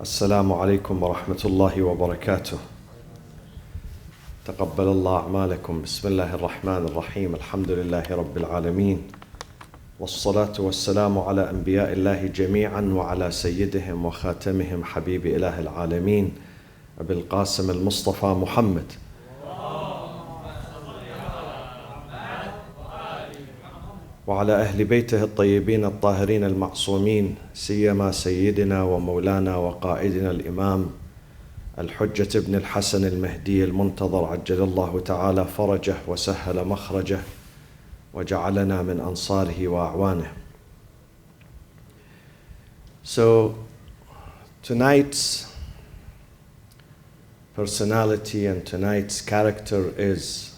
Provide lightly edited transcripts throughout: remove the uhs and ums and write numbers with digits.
السلام عليكم ورحمة الله وبركاته. تقبل الله أعمالكم. بسم الله الرحمن الرحيم. الحمد لله رب العالمين، والصلاة والسلام على أنبياء الله جميعا وعلى سيدهم وخاتمهم حبيب إله العالمين أبي القاسم المصطفى محمد. وعلى أهل بيته الطيبين الطاهرين المعصومين، سيما سيدنا ومولانا وقائدنا الإمام الحجة ابن الحسن المهدي المنتظر، عجل الله تعالى فرجه وسهل مخرجه وجعلنا من أنصاره وأعوانه. So tonight's personality and tonight's character is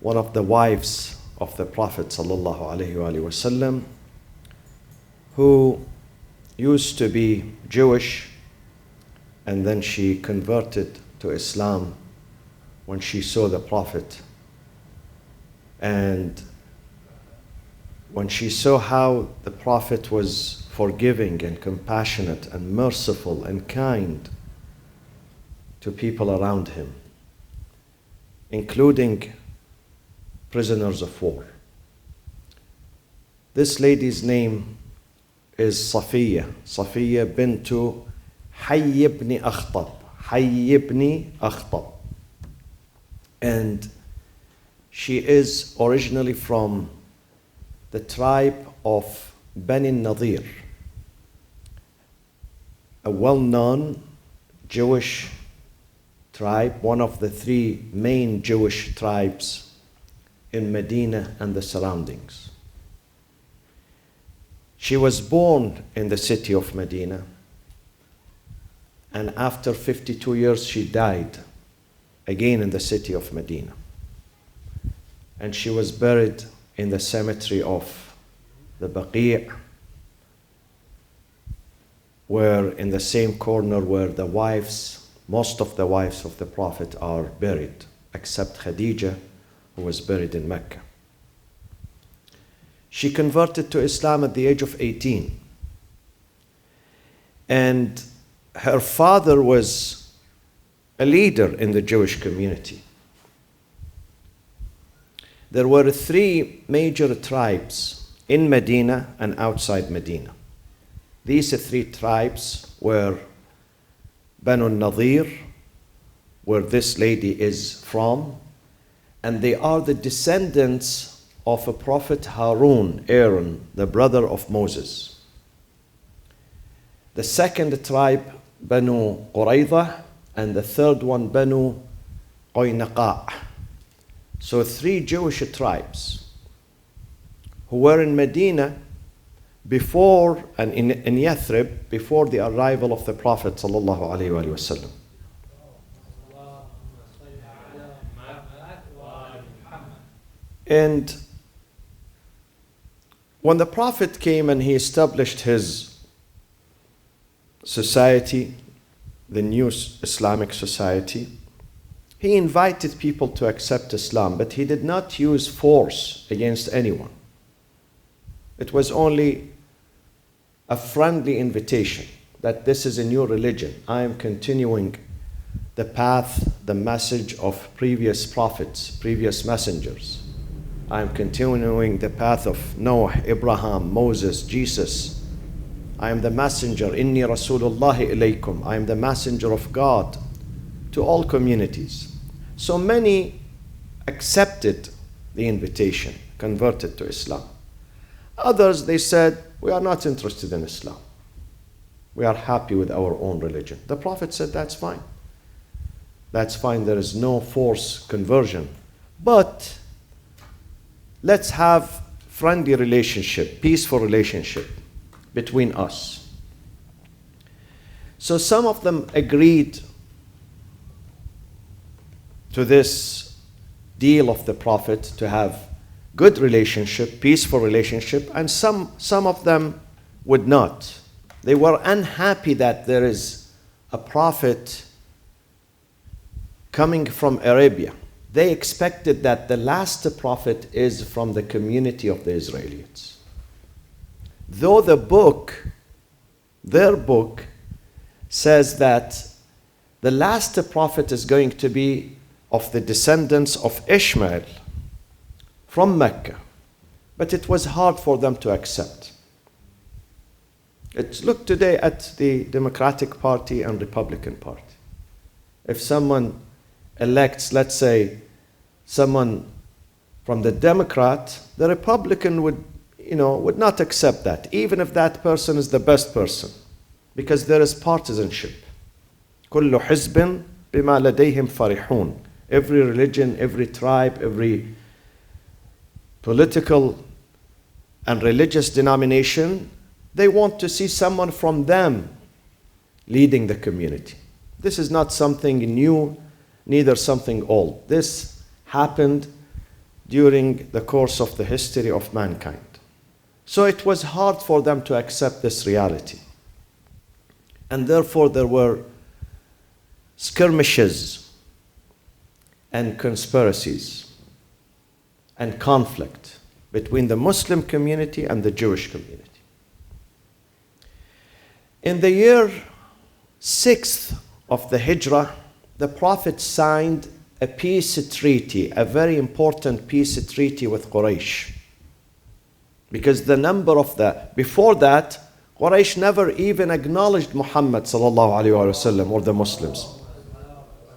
one of the wives of the Prophet sallallahu alaihi wasallam, who used to be Jewish and then she converted to Islam when she saw the Prophet. And when she saw how the Prophet was forgiving and compassionate and merciful and kind to people around him, including prisoners of war. This lady's name is Safiya. Safiya bint ibn Akhtab. ibn Akhtab. And she is originally from the tribe of Bani Nadir, a well-known Jewish tribe, one of the three main Jewish tribes in Medina and the surroundings. She was born in the city of Medina, and after 52 years she died again in the city of Medina. And she was buried in the cemetery of the Baqi', where in the same corner where the wives, most of the wives of the Prophet are buried, except Khadija, who was buried in Mecca. She converted to Islam at the age of 18. And her father was a leader in the Jewish community. There were three major tribes in Medina and outside Medina. These three tribes were Banu Nadir, where this lady is from, and they are the descendants of a prophet Harun, Aaron, the brother of Moses. The second tribe, Banu Qurayza, and the third one, Banu Qaynaqa. So three Jewish tribes who were in Medina before, and in Yathrib, before the arrival of the Prophet sallallahu alaihi wasallam. And when the Prophet came and he established his society, the new Islamic society, he invited people to accept Islam, but he did not use force against anyone. It was only a friendly invitation that this is a new religion. I am continuing the path, the message of previous prophets, previous messengers. I am continuing the path of Noah, Abraham, Moses, Jesus. I am the messenger, Inni Rasulullahi ilaykum. I am the messenger of God to all communities. So many accepted the invitation, converted to Islam. Others, they said, we are not interested in Islam. We are happy with our own religion. The Prophet said, that's fine. That's fine, there is no forced conversion. But let's have friendly relationship, peaceful relationship between us. So some of them agreed to this deal of the Prophet to have good relationship, peaceful relationship, and some of them would not. They were unhappy that there is a prophet coming from Arabia. They expected that the last prophet is from the community of the Israelites. Though their book says that the last prophet is going to be of the descendants of Ishmael from Mecca. But it was hard for them to accept. Look today at the Democratic Party and Republican Party. If someone elects, let's say, someone from the Democrat, the Republican would not accept that, even if that person is the best person, because there is partisanship. كل حزب بما لديهم فرحون. Every religion, every tribe, every political and religious denomination, they want to see someone from them leading the community. This is not something new, neither something old. This happened during the course of the history of mankind. So it was hard for them to accept this reality. And therefore there were skirmishes and conspiracies and conflict between the Muslim community and the Jewish community. In the year 6th of the Hijrah, the Prophet signed a peace treaty, a very important peace treaty with Quraysh. Because before that, Quraysh never even acknowledged Muhammad sallallahu alaihi wasallam or the Muslims.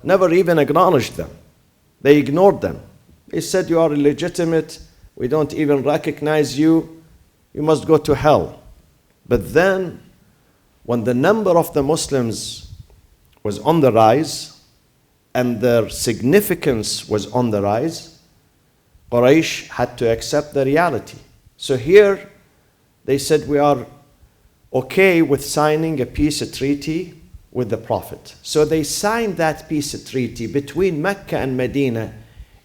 Never even acknowledged them. They ignored them. They said, you are illegitimate, we don't even recognize you, you must go to hell. But then, when the number of the Muslims was on the rise, and their significance was on the rise, Quraysh had to accept the reality. So here, they said, we are okay with signing a peace treaty with the Prophet. So they signed that peace treaty between Mecca and Medina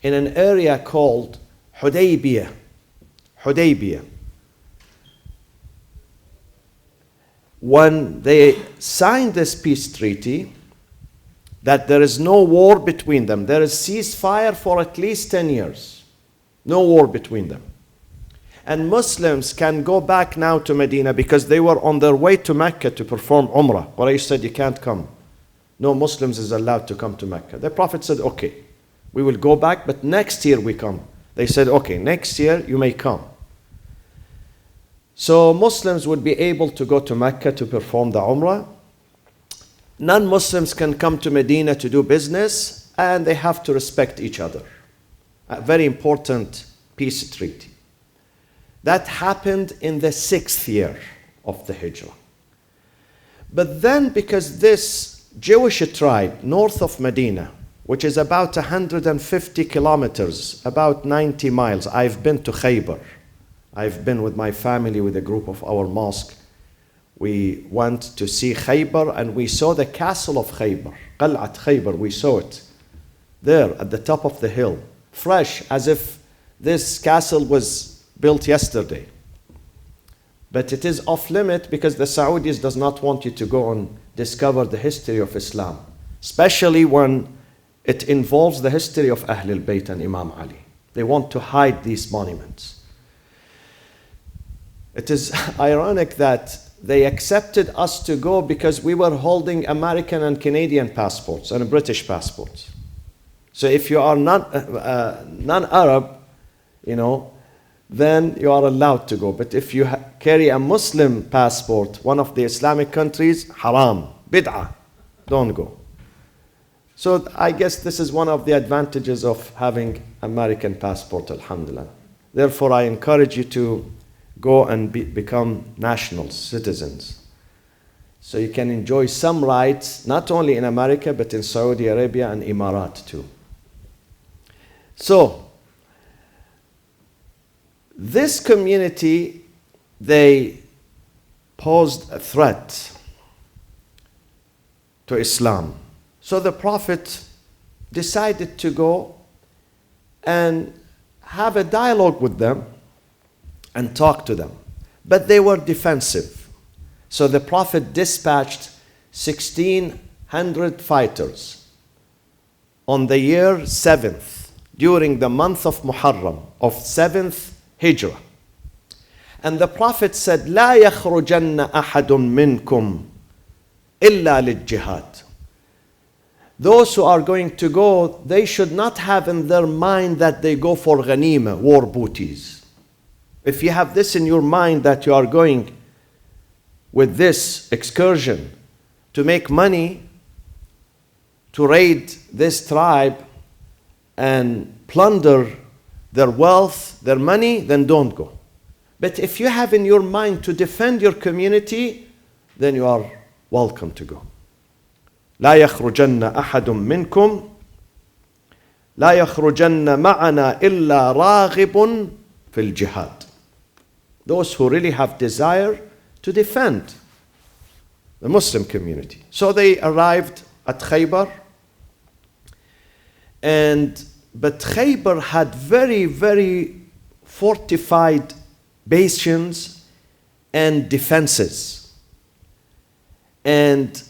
in an area called Hudaybiyyah. Hudaybiyyah. When they signed this peace treaty, that there is no war between them, there is ceasefire for at least 10 years. No war between them. And Muslims can go back now to Medina because they were on their way to Mecca to perform Umrah. Quraysh said, you can't come. No Muslims is allowed to come to Mecca. The Prophet said, okay, we will go back, but next year we come. They said, okay, next year you may come. So Muslims would be able to go to Mecca to perform the Umrah. Non-Muslims can come to Medina to do business, and they have to respect each other. A very important peace treaty. That happened in the 6th year of the Hijrah. But then, because this Jewish tribe north of Medina, which is about 150 kilometers, about 90 miles, I've been to Khaybar. I've been with my family, with a group of our mosque. We went to see Khaybar, and we saw the castle of Khaybar. Qal'at Khaybar, we saw it there at the top of the hill, fresh, as if this castle was built yesterday. But it is off limit because the Saudis does not want you to go and discover the history of Islam, especially when it involves the history of Ahlul Bayt and Imam Ali. They want to hide these monuments. It is ironic that they accepted us to go because we were holding American and Canadian passports and British passports. So if you are non-Arab, then you are allowed to go. But if you carry a Muslim passport, one of the Islamic countries, haram, bid'ah, don't go. So I guess this is one of the advantages of having American passport, alhamdulillah. Therefore, I encourage you to go and become national citizens. So you can enjoy some rights, not only in America, but in Saudi Arabia and Emirat too. So, this community, they posed a threat to Islam. So the Prophet decided to go and have a dialogue with them and talk to them. But they were defensive. So the Prophet dispatched 1,600 fighters on the year 7th, during the month of Muharram, of 7th Hijrah. And the Prophet said, لا يخرجن أحد منكم إلا للجهاد. Those who are going to go, they should not have in their mind that they go for ghanima, war booties. If you have this in your mind that you are going with this excursion to make money, to raid this tribe and plunder their wealth, their money, then don't go. But if you have in your mind to defend your community, then you are welcome to go. لا يخرجن أحد منكم لا يخرجن معنا إلا راغب في الجهاد. Those who really have desire to defend the Muslim community. So they arrived at Khaybar, but Khaybar had very, very fortified bastions and defenses. And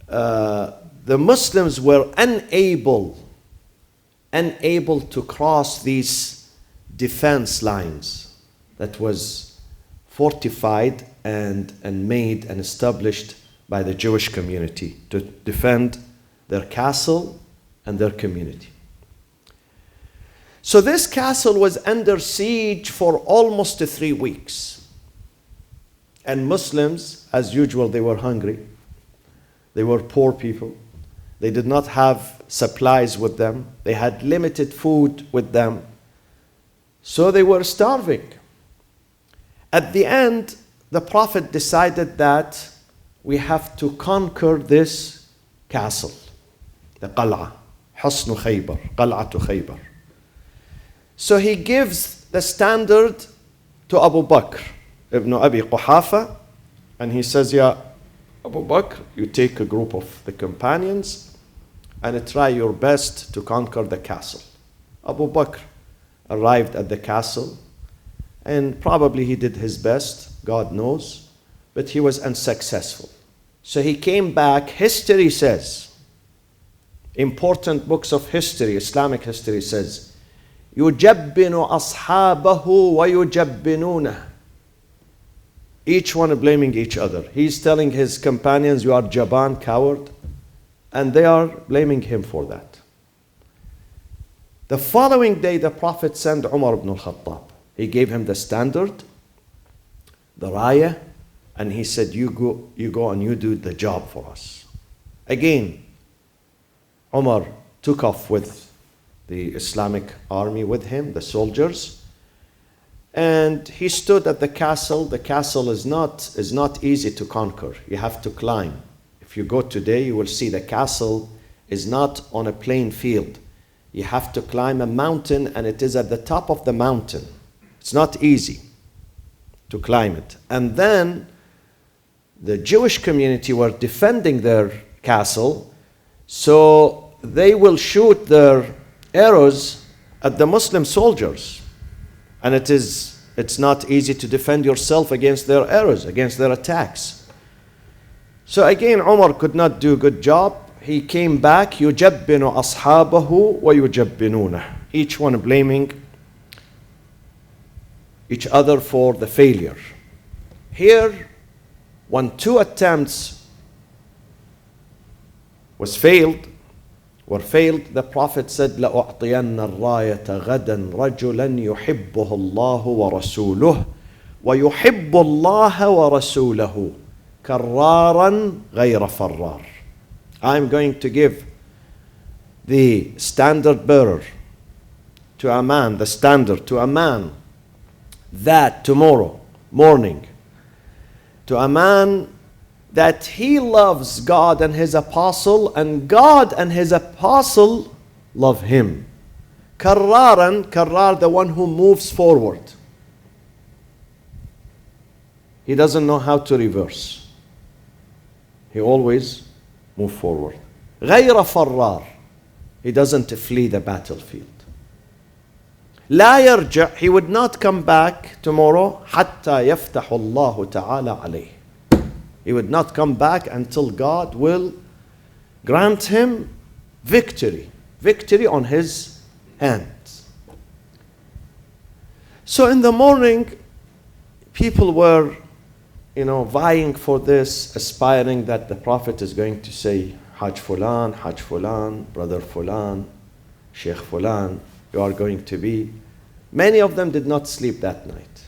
the Muslims were unable to cross these defense lines that was fortified and made and established by the Jewish community to defend their castle and their community. So this castle was under siege for almost 3 weeks. And Muslims, as usual, they were hungry. They were poor people. They did not have supplies with them. They had limited food with them. So they were starving. At the end, the Prophet decided that we have to conquer this castle, the Qal'a, Husn Khaybar, Qal'atu Khaybar. So he gives the standard to Abu Bakr ibn Abi Quhafa, and he says, "Ya Abu Bakr, you take a group of the companions and try your best to conquer the castle." Abu Bakr arrived at the castle, and probably he did his best, God knows, but he was unsuccessful. So he came back. History says, important books of history, Islamic history says, يُجَبِّنُ أَصْحَابَهُ وَيُجَبِّنُونَهُ. Each one blaming each other. He's telling his companions, "You are Jaban, coward," and they are blaming him for that. The following day, the Prophet sent Umar ibn al-Khattab. He gave him the standard, the raya, and he said, you go and you do the job for us. Again, Umar took off with the Islamic army with him, the soldiers, and he stood at the castle. The castle is not easy to conquer. You have to climb. If you go today, you will see the castle is not on a plain field. You have to climb a mountain, and it is at the top of the mountain. It's not easy to climb it. And then the Jewish community were defending their castle, so they will shoot their arrows at the Muslim soldiers. And it's not easy to defend yourself against their arrows, against their attacks. So again, Umar could not do a good job. He came back, يُجَبِّنُ أَصْحَابَهُ وَيُجَبِّنُونَهُ. Each one blaming each other for the failure. Here, when 2 attempts were failed, the Prophet said, لَأُعْطِيَنَّ الرَّايَةَ غَدًا رَجُلًا يُحِبُّهُ اللَّهُ وَرَسُولُهُ وَيُحِبُّ اللَّهَ وَرَسُولَهُ كَرَّارًا غَيْرَ فَرَّارٍ. I'm going to give the standard bearer to a man, the standard to a man, that tomorrow morning, to a man that he loves God and his apostle, and God and his apostle love him. Karrar, the one who moves forward. He doesn't know how to reverse. He always moves forward. غير فرار, he doesn't flee the battlefield. لا يرجع, he would not come back tomorrow حتى يفتح الله تعالى عليه. He would not come back until God will grant him victory on his hands. So in the morning, people were vying for this, aspiring that the Prophet is going to say, Hajj Fulan, Brother Fulan, Sheikh Fulan, you are going to be. Many of them did not sleep that night.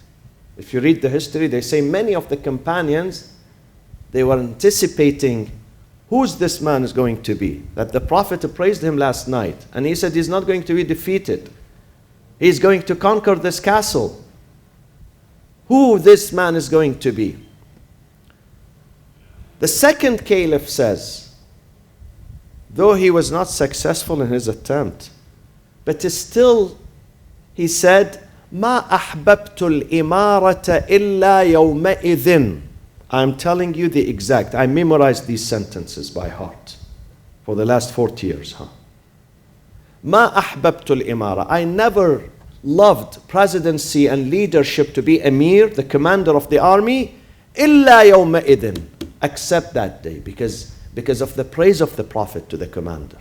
If you read the history, they say many of the companions, they were anticipating who's this man is going to be. That the Prophet praised him last night, and he said he's not going to be defeated. He's going to conquer this castle. Who this man is going to be. The second caliph says, though he was not successful in his attempt, but still he said, ما أحببت الإمارة إلا يومئذ. I'm telling you the exact. I memorized these sentences by heart for the last 40 years. ما أحببت الإمارة. I never loved presidency and leadership to be emir, the commander of the army, إلا يومئذ. Except that day, because of the praise of the Prophet to the commander.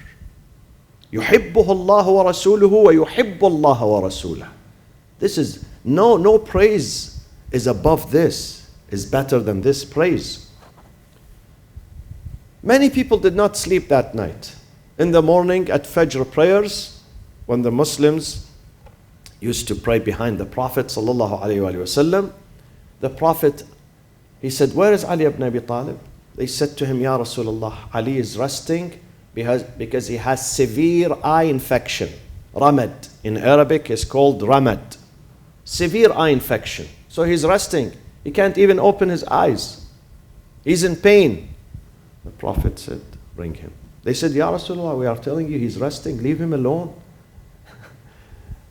يحبه الله ورسوله ويحب الله ورسوله. This is no praise is above this, is better than this praise. Many people did not sleep that night. In the morning at Fajr prayers, when the Muslims used to pray behind the Prophet sallallahu alaihi wasallam, the Prophet, he said, where is Ali ibn Abi Talib? They said to him, Ya Rasulullah, Ali is resting because he has severe eye infection. Ramad in Arabic is called Ramad. Severe eye infection. So he's resting. He can't even open his eyes. He's in pain. The Prophet said, bring him. They said, Ya Rasulullah, we are telling you he's resting. Leave him alone.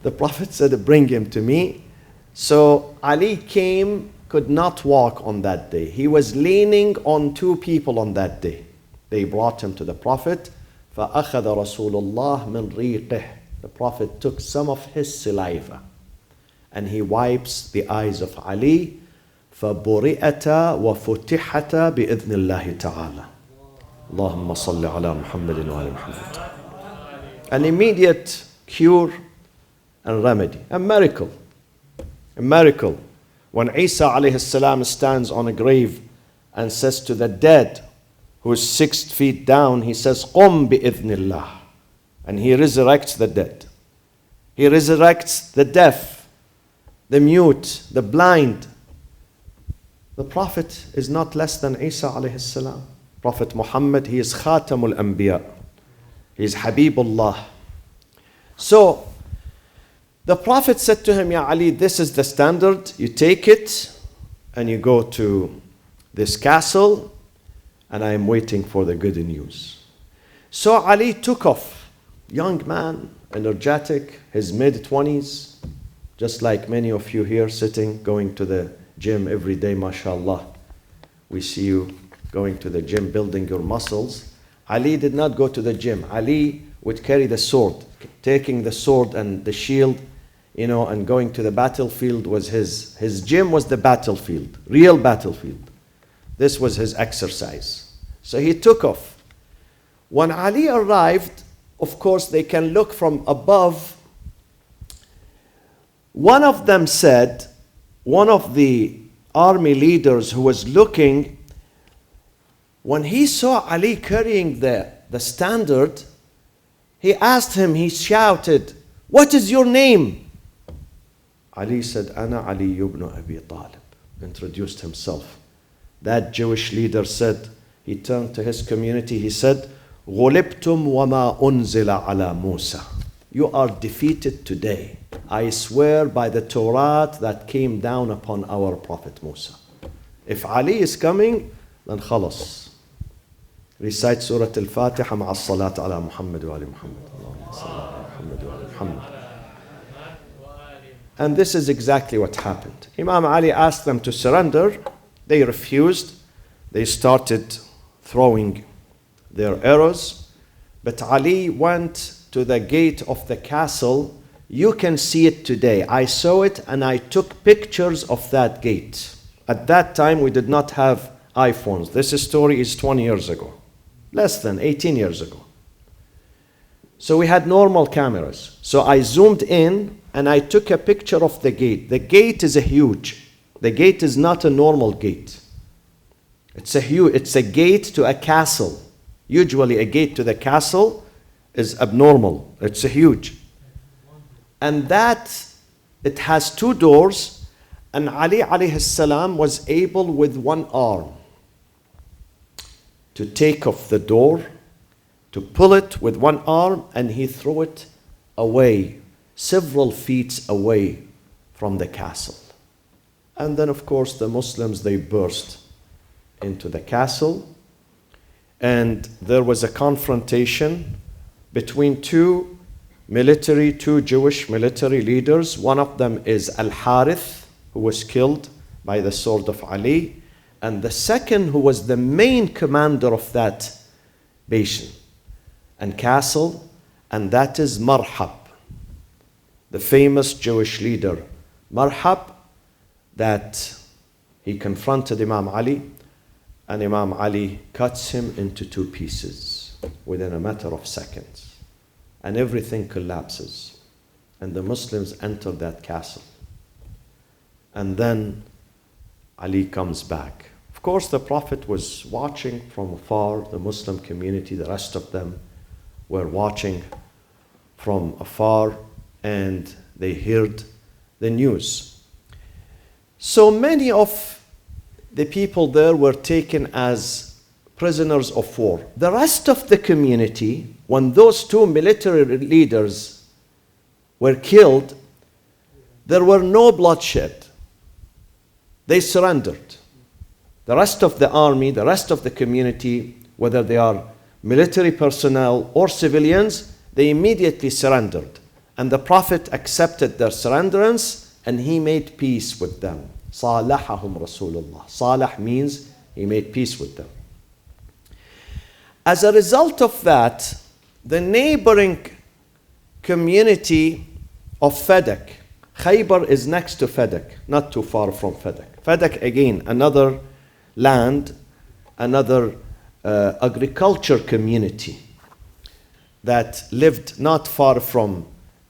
The Prophet said, bring him to me. So Ali could not walk on that day. He was leaning on two people on that day. They brought him to the Prophet. فَأَخَذَ رَسُولُ اللَّهِ مِنْ رِيقِهِ. The Prophet took some of his saliva and he wipes the eyes of Ali. فَبُرِئَتَا وَفُتِحَتَا بِإِذْنِ اللَّهِ تَعَالَى. اللهم صل على محمد وعلى محمد. An immediate cure and remedy. A miracle. A miracle. When Isa alayhi salam stands on a grave and says to the dead, who is 6 feet down, he says, قُمْ بِإِذْنِ اللَّهِ. And he resurrects the dead. He resurrects the deaf, the mute, the blind. The Prophet is not less than Isa alayhi salam. Prophet Muhammad, he is Khatamul Anbiya. He is Habibullah. So, the Prophet said to him, Ya Ali, this is the standard. You take it and you go to this castle and I am waiting for the good news. So Ali took off. Young man, energetic, his mid-20s, just like many of you here sitting, going to the gym every day, mashallah. We see you going to the gym, building your muscles. Ali did not go to the gym. Ali would carry the sword, taking the sword and the shield, and going to the battlefield was his gym was the battlefield, real battlefield. This was his exercise. So he took off. When Ali arrived, of course, they can look from above. One of them said, one of the army leaders who was looking, when he saw Ali carrying the standard, he asked him, he shouted, what is your name? Ali said, Ana Ali ibn Abi Talib. Introduced himself. That Jewish leader said, he turned to his community, he said, غُلِبْتُمْ وَمَا أُنزِلَ عَلَى مُوسَى. You are defeated today. I swear by the Torah that came down upon our Prophet Musa. If Ali is coming, then khalas. Recite Surah Al-Fatiha مع الصلاة على محمد وآل محمد. اللهم صل على محمد وآل محمد. And this is exactly what happened. Imam Ali asked them to surrender. They refused. They started throwing their arrows. But Ali went to the gate of the castle. You can see it today. I saw it and I took pictures of that gate. At that time, we did not have iPhones. This story is 20 years ago. Less than 18 years ago. So we had normal cameras. So I zoomed in and I took a picture of the gate. The gate is huge. The gate is not a normal gate. It's a gate to a castle. Usually a gate to the castle is abnormal. It's a huge. And that, it has two doors, and Ali alayhi salam was able with one arm to take off the door, to pull it with one arm, and he threw it away, several feet away from the castle. And then of course the Muslims, they burst into the castle, and there was a confrontation between two Jewish military leaders. One of them is Al-Harith, who was killed by the sword of Ali, and the second, who was the main commander of that basin and castle, and that is Marhab, the famous Jewish leader Marhab, that he confronted Imam Ali, and Imam Ali cuts him into two pieces within a matter of seconds. And everything collapses. And the Muslims enter that castle. And then Ali comes back. Of course, the Prophet was watching from afar. The Muslim community, the rest of them, were watching from afar, and they heard the news. So many of the people there were taken as prisoners of war. The rest of the community, when those two military leaders were killed, there were no bloodshed. They surrendered. The rest of the army, the rest of the community, whether they are military personnel or civilians, they immediately surrendered. And the Prophet accepted their surrenderance, and he made peace with them. Salahahum Rasulullah. Salah means he made peace with them. As a result of that, the neighboring community of Fadak, Khaybar is next to Fadak, not too far from Fadak. Fadak, again, another land, another agriculture community that lived not far from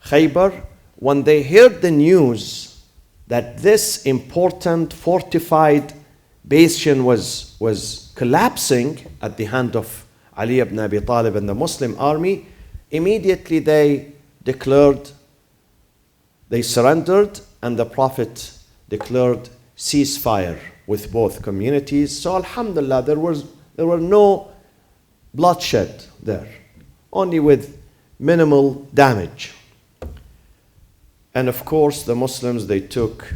Khaybar. When they heard the news that this important fortified basin was collapsing at the hand of Ali ibn Abi Talib and the Muslim army, immediately they surrendered, and the Prophet declared ceasefire with both communities. So alhamdulillah, there were no bloodshed there, only with minimal damage. And of course, the Muslims, they took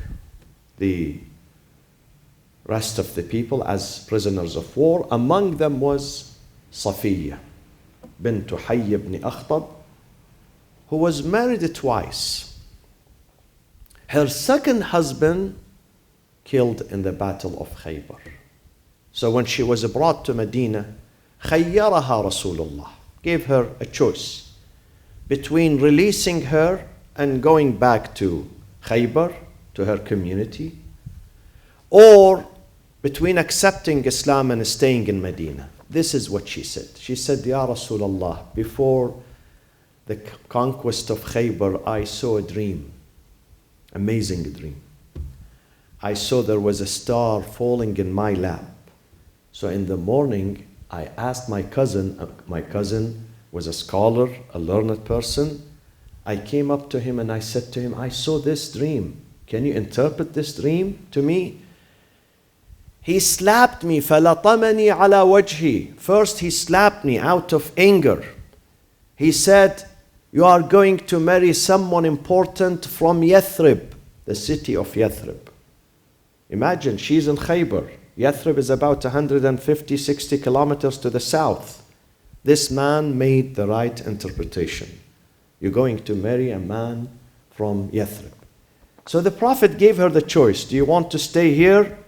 the rest of the people as prisoners of war. Among them was Safiya, bint ibn Akhtab, who was married twice. Her second husband killed in the battle of Khaybar. So when she was brought to Medina, خيرها Rasulullah, gave her a choice between releasing her and going back to Khaybar, to her community, or between accepting Islam and staying in Medina. This is what she said. She said, Ya Rasulullah, before the conquest of Khaybar, I saw a dream, amazing dream. I saw there was a star falling in my lap. So in the morning, I asked my cousin was a scholar, a learned person. I came up to him and I said to him, I saw this dream. Can you interpret this dream to me? He slapped me, فَلَطَمَنِي عَلَى وَجْهِي. First he slapped me out of anger. He said, you are going to marry someone important from Yathrib, the city of Yathrib. Imagine, she's in Khaybar. Yathrib is about 150, 60 kilometers to the south. This man made the right interpretation. You're going to marry a man from Yathrib. So the Prophet gave her the choice. Do you want to stay here,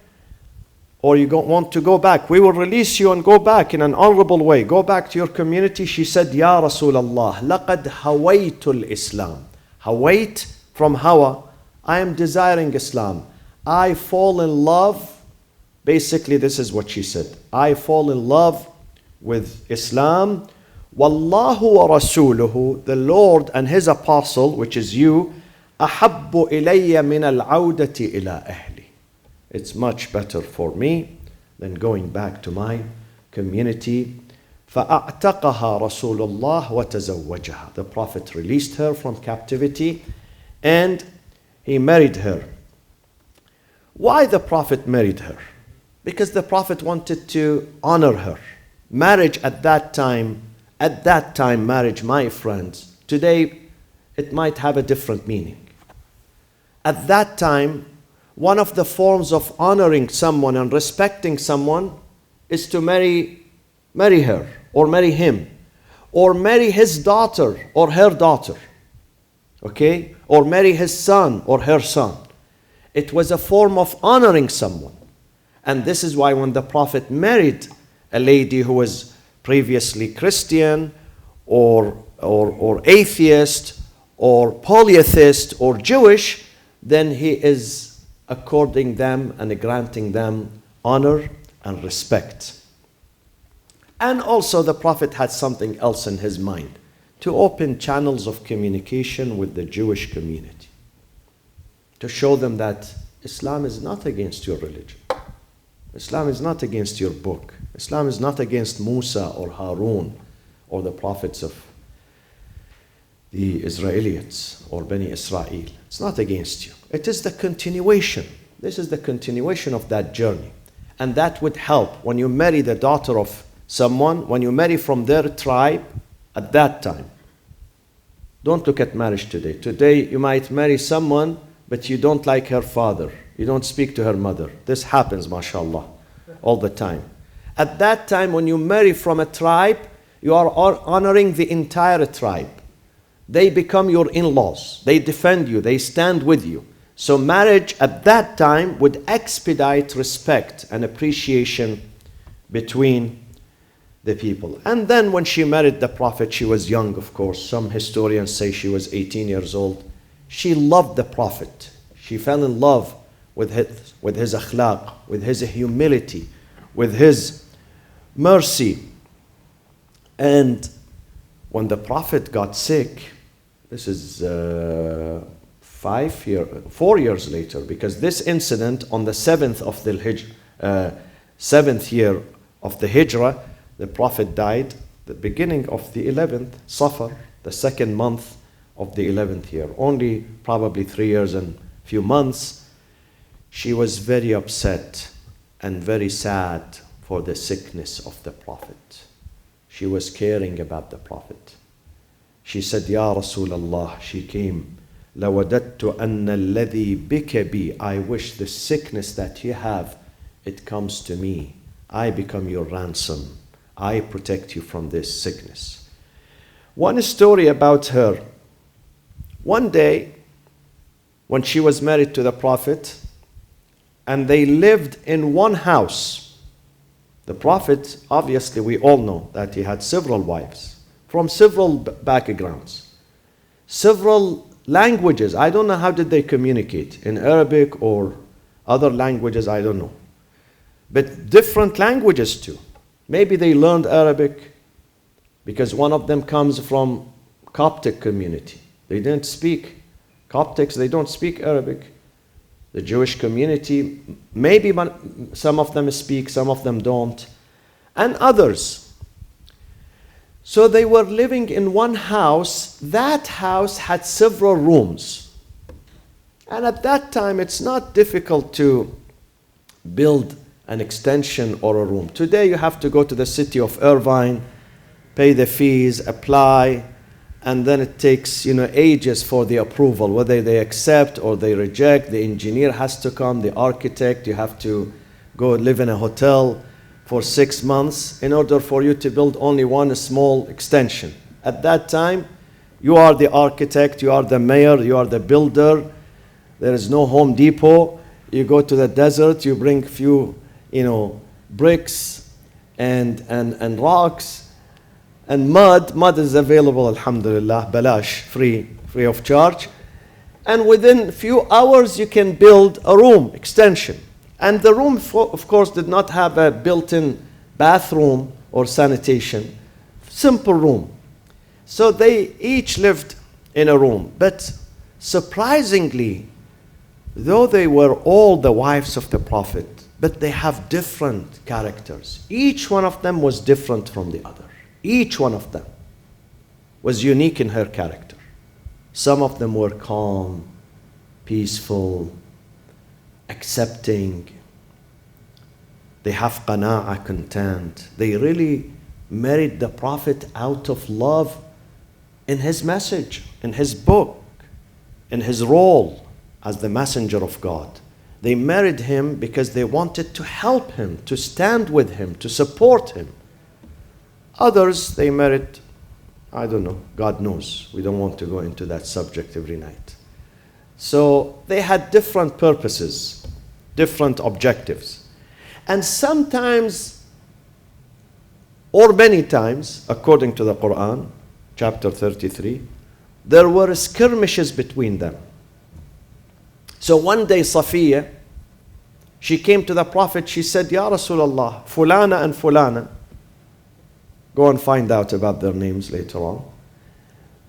or you want to go back? We will release you and go back in an honorable way. Go back to your community. She said, Ya Rasulullah, لَقَدْ هَوَيْتُ الْإِسْلَامِ. Hawait, from hawa, I am desiring Islam. I fall in love. Basically, this is what she said. I fall in love with Islam. Wallahu wa rasuluhu, the Lord and His apostle, which is you, أحب إلي من العودة إلى أهلي. It's much better for me than going back to my community. فَأَعْتَقَهَا رَسُولُ اللَّهِ وَتَزَوَّجَهَا. The Prophet released her from captivity and he married her. Why the Prophet married her? Because the Prophet wanted to honor her. Marriage at that time, marriage, my friends, today it might have a different meaning. At that time, one of the forms of honoring someone and respecting someone is to marry her or marry him or marry his daughter or her daughter, okay? Or marry his son or her son. It was a form of honoring someone. And this is why when the Prophet married a lady who was previously Christian or atheist or polytheist or Jewish, then he is according them and granting them honor and respect. And also the Prophet had something else in his mind, to open channels of communication with the Jewish community, to show them that Islam is not against your religion. Islam is not against your book. Islam is not against Musa or Harun or the prophets of the Israelites or Bani Israel. It's not against you. It is the continuation. This is the continuation of that journey. And that would help when you marry the daughter of someone, when you marry from their tribe at that time. Don't look at marriage today. Today you might marry someone, but you don't like her father. You don't speak to her mother. This happens, mashallah, all the time. At that time, when you marry from a tribe, you are honoring the entire tribe. They become your in-laws. They defend you. They stand with you. So marriage at that time would expedite respect and appreciation between the people. And then when she married the Prophet, she was young, of course. Some historians say she was 18 years old. She loved the Prophet. She fell in love with his akhlaq, with his humility, with his mercy. And when the Prophet got sick, this is 4 years later, because this incident on the 7th of the seventh year of the Hijrah, the Prophet died the beginning of the 11th Safar, the second month of the 11th year, only probably 3 years and few months. She was very upset and very sad for the sickness of the Prophet. She was caring about the Prophet. She said, Ya Rasulullah, she came, لَوَدَدْتُ أَنَّ الَّذِي بِكَ بِي. I wish the sickness that you have, it comes to me. I become your ransom. I protect you from this sickness. One story about her. One day, when she was married to the Prophet, and they lived in one house. The Prophet, obviously we all know that he had several wives from several backgrounds, several languages. I don't know how did they communicate, in Arabic or other languages, I don't know. But different languages too. Maybe they learned Arabic because one of them comes from Coptic community. They didn't speak Coptics, they don't speak Arabic. The Jewish community, maybe some of them speak, some of them don't, and others. So they were living in one house. That house had several rooms. And at that time, it's not difficult to build an extension or a room. Today, you have to go to the city of Irvine, pay the fees, apply, and then it takes, ages for the approval, whether they accept or they reject. The engineer has to come, the architect, you have to go live in a hotel for 6 months in order for you to build only one small extension. At that time, you are the architect, you are the mayor, you are the builder. There is no Home Depot. You go to the desert, you bring few, bricks and rocks. And mud is available, alhamdulillah, balash, free of charge. And within a few hours, you can build a room extension. And the room, of course, did not have a built-in bathroom or sanitation. Simple room. So they each lived in a room. But surprisingly, though they were all the wives of the Prophet, but they have different characters. Each one of them was different from the other. Each one of them was unique in her character. Some of them were calm, peaceful, accepting. They have qana'ah, content. They really married the Prophet out of love in his message, in his book, in his role as the messenger of God. They married him because they wanted to help him, to stand with him, to support him. Others, they married, I don't know, God knows. We don't want to go into that subject every night. So they had different purposes, different objectives. And sometimes, or many times, according to the Quran, chapter 33, there were skirmishes between them. So one day Safiya, she came to the Prophet, she said, Ya Rasulullah, Fulana and Fulana, go and find out about their names later on.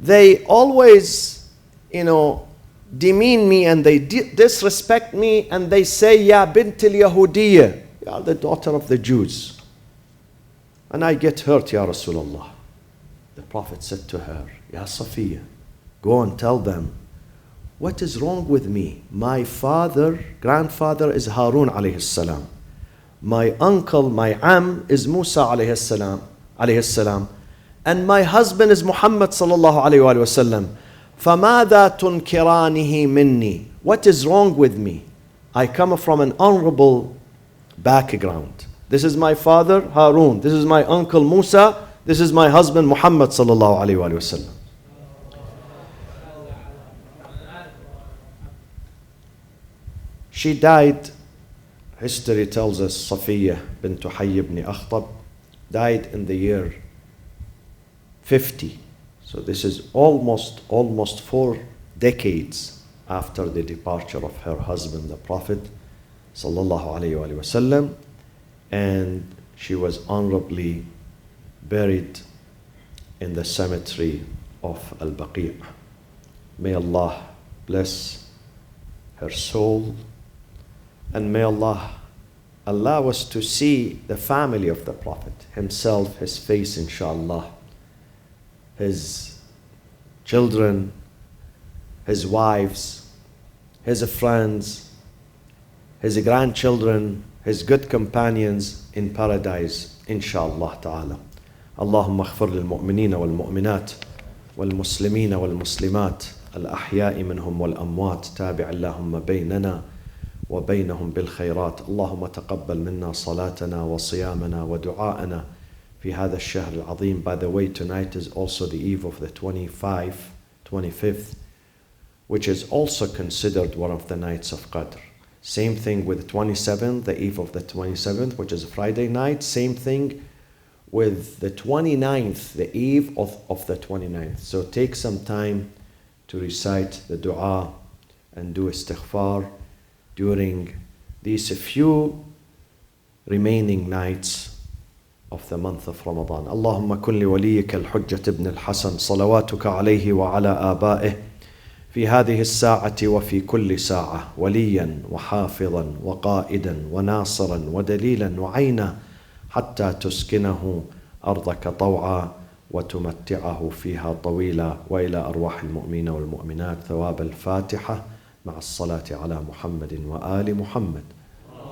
They always, demean me and they disrespect me and they say, Ya bint al-Yahudiyyah, you are the daughter of the Jews. And I get hurt, Ya Rasulullah. The Prophet said to her, Ya Safiya, go and tell them, what is wrong with me? My grandfather is Harun alayhi salam. My uncle, my is Musa alayhi salam. And my husband is Muhammad sallallahu alayhi wa sallam. فَمَاذَا تُنْكِرَانِهِ مِنِّي? What is wrong with me? I come from an honorable background. This is my father, Harun. This is my uncle, Musa. This is my husband, Muhammad sallallahu alayhi wa sallam. She died, history tells us, Safiya bint Huyayy ibn Akhtab, died in the year 50. So this is almost 4 decades after the departure of her husband, the Prophet sallallahu alayhi wa sallam, and she was honorably buried in the cemetery of Al-Baqi'. May Allah bless her soul, and may Allah allow us to see the family of the Prophet, himself, his face, inshallah, his children, his wives, his friends, his grandchildren, his good companions in paradise, inshallah ta'ala. اللهم اغفر للمؤمنين والمؤمنات والمسلمين والمسلمات الأحياء منهم والأموات تابع اللهم بيننا وبينهم بالخيرات. اللهم تقبل منا صلاتنا وصيامنا ودعاءنا في هذا الشهر العظيم. By the way, tonight is also the eve of the 25th, which is also considered one of the nights of Qadr. Same thing with 27th, the eve of the 27th, which is a Friday night. Same thing with the 29th, the eve of the 29th. So take some time to recite the dua and do istighfar during these few remaining nights of the month of Ramadan. اللهم كن لوليك الحجة ابن الحسن صلواتك عليه وعلى آبائه في هذه الساعة وفي كل ساعة وليا وحافظا وقائدا وناصرا ودليلا وعينا حتى تسكنه أرضك طوعا وتمتعه فيها طويلا وإلى أرواح المؤمنين والمؤمنات ثواب الفاتحة مع الصلاة على محمد وآل محمد.